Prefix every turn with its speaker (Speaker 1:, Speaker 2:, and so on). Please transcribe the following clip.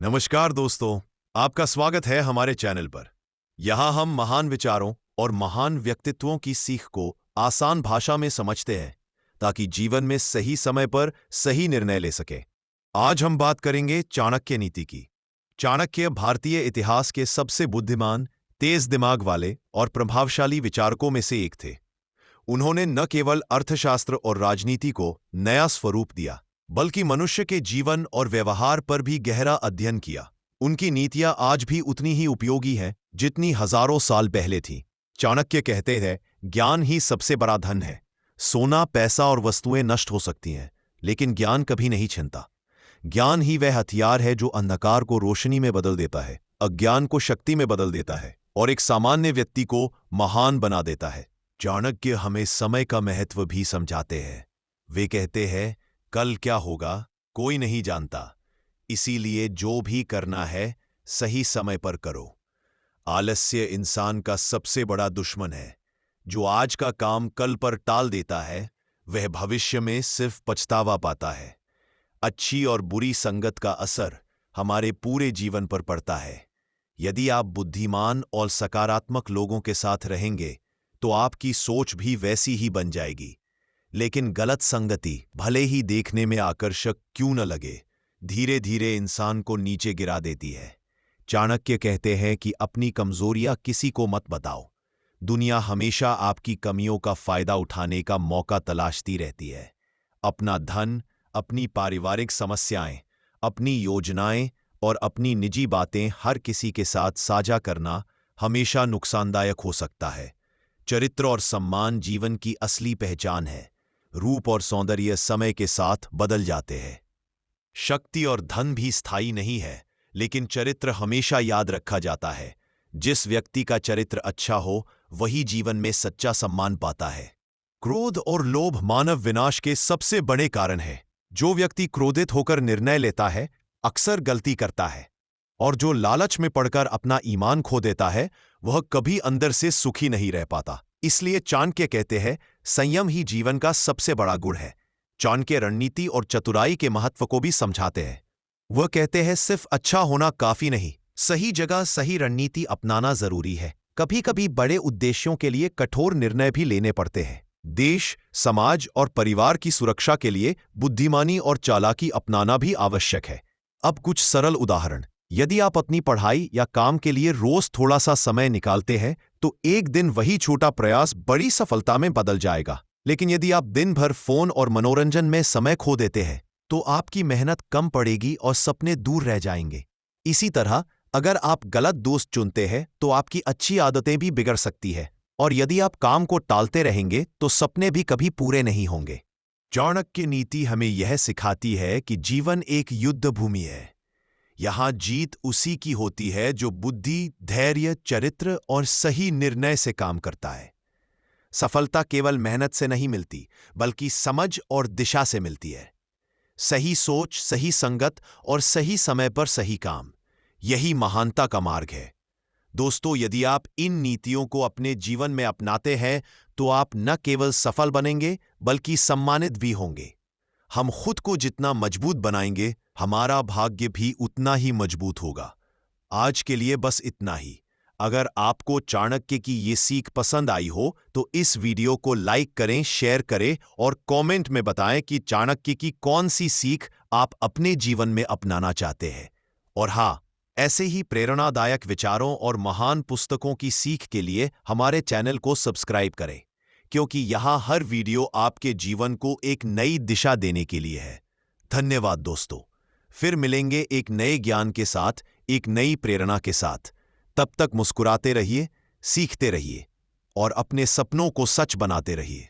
Speaker 1: नमस्कार दोस्तों, आपका स्वागत है हमारे चैनल पर। यहाँ हम महान विचारों और महान व्यक्तित्वों की सीख को आसान भाषा में समझते हैं ताकि जीवन में सही समय पर सही निर्णय ले सके। आज हम बात करेंगे चाणक्य नीति की। चाणक्य भारतीय इतिहास के सबसे बुद्धिमान, तेज दिमाग वाले और प्रभावशाली विचारकों में से एक थे। उन्होंने न केवल अर्थशास्त्र और राजनीति को नया स्वरूप दिया, बल्कि मनुष्य के जीवन और व्यवहार पर भी गहरा अध्ययन किया। उनकी नीतियां आज भी उतनी ही उपयोगी हैं जितनी हजारों साल पहले थीं। चाणक्य कहते हैं, ज्ञान ही सबसे बड़ा धन है। सोना, पैसा और वस्तुएं नष्ट हो सकती हैं, लेकिन ज्ञान कभी नहीं छिनता। ज्ञान ही वह हथियार है जो अंधकार को रोशनी में बदल देता है, अज्ञान को शक्ति में बदल देता है और एक सामान्य व्यक्ति को महान बना देता है। चाणक्य हमें समय का महत्व भी समझाते हैं। वे कहते हैं, कल क्या होगा कोई नहीं जानता, इसीलिए जो भी करना है सही समय पर करो। आलस्य इंसान का सबसे बड़ा दुश्मन है। जो आज का काम कल पर टाल देता है वह भविष्य में सिर्फ पछतावा पाता है। अच्छी और बुरी संगत का असर हमारे पूरे जीवन पर पड़ता है। यदि आप बुद्धिमान और सकारात्मक लोगों के साथ रहेंगे तो आपकी सोच भी वैसी ही बन जाएगी। लेकिन गलत संगति, भले ही देखने में आकर्षक क्यों न लगे, धीरे धीरे इंसान को नीचे गिरा देती है। चाणक्य कहते हैं कि अपनी कमजोरियां किसी को मत बताओ। दुनिया हमेशा आपकी कमियों का फायदा उठाने का मौका तलाशती रहती है। अपना धन, अपनी पारिवारिक समस्याएं, अपनी योजनाएं और अपनी निजी बातें हर किसी के साथ साझा करना हमेशा नुकसानदायक हो सकता है। चरित्र और सम्मान जीवन की असली पहचान है। रूप और सौंदर्य समय के साथ बदल जाते हैं। शक्ति और धन भी स्थायी नहीं है, लेकिन चरित्र हमेशा याद रखा जाता है। जिस व्यक्ति का चरित्र अच्छा हो वही जीवन में सच्चा सम्मान पाता है। क्रोध और लोभ मानव विनाश के सबसे बड़े कारण है। जो व्यक्ति क्रोधित होकर निर्णय लेता है अक्सर गलती करता है, और जो लालच में पड़कर अपना ईमान खो देता है वह कभी अंदर से सुखी नहीं रह पाता। इसलिए चाणक्य कहते हैं, संयम ही जीवन का सबसे बड़ा गुण है। चाणक्य रणनीति और चतुराई के महत्व को भी समझाते हैं। वह कहते हैं, सिर्फ अच्छा होना काफी नहीं, सही जगह सही रणनीति अपनाना जरूरी है। कभी कभी बड़े उद्देश्यों के लिए कठोर निर्णय भी लेने पड़ते हैं। देश, समाज और परिवार की सुरक्षा के लिए बुद्धिमानी और चालाकी अपनाना भी आवश्यक है। अब कुछ सरल उदाहरण। यदि आप अपनी पढ़ाई या काम के लिए रोज थोड़ा सा समय निकालते हैं तो एक दिन वही छोटा प्रयास बड़ी सफलता में बदल जाएगा। लेकिन यदि आप दिन भर फोन और मनोरंजन में समय खो देते हैं तो आपकी मेहनत कम पड़ेगी और सपने दूर रह जाएंगे। इसी तरह अगर आप गलत दोस्त चुनते हैं तो आपकी अच्छी आदतें भी बिगड़ सकती है, और यदि आप काम को टालते रहेंगे तो सपने भी कभी पूरे नहीं होंगे। चाणक्य नीति हमें यह सिखाती है कि जीवन एक युद्ध भूमि है। यहां जीत उसी की होती है जो बुद्धि, धैर्य, चरित्र और सही निर्णय से काम करता है। सफलता केवल मेहनत से नहीं मिलती, बल्कि समझ और दिशा से मिलती है। सही सोच, सही संगत और सही समय पर सही काम, यही महानता का मार्ग है। दोस्तों, यदि आप इन नीतियों को अपने जीवन में अपनाते हैं तो आप न केवल सफल बनेंगे बल्कि सम्मानित भी होंगे। हम खुद को जितना मजबूत बनाएंगे हमारा भाग्य भी उतना ही मजबूत होगा। आज के लिए बस इतना ही। अगर आपको चाणक्य की ये सीख पसंद आई हो तो इस वीडियो को लाइक करें, शेयर करें और कमेंट में बताएं कि चाणक्य की कौन सी सीख आप अपने जीवन में अपनाना चाहते हैं। और हाँ, ऐसे ही प्रेरणादायक विचारों और महान पुस्तकों की सीख के लिए हमारे चैनल को सब्सक्राइब करें, क्योंकि यहाँ हर वीडियो आपके जीवन को एक नई दिशा देने के लिए है। धन्यवाद दोस्तों। फिर मिलेंगे एक नए ज्ञान के साथ, एक नई प्रेरणा के साथ। तब तक मुस्कुराते रहिए, सीखते रहिए और अपने सपनों को सच बनाते रहिए।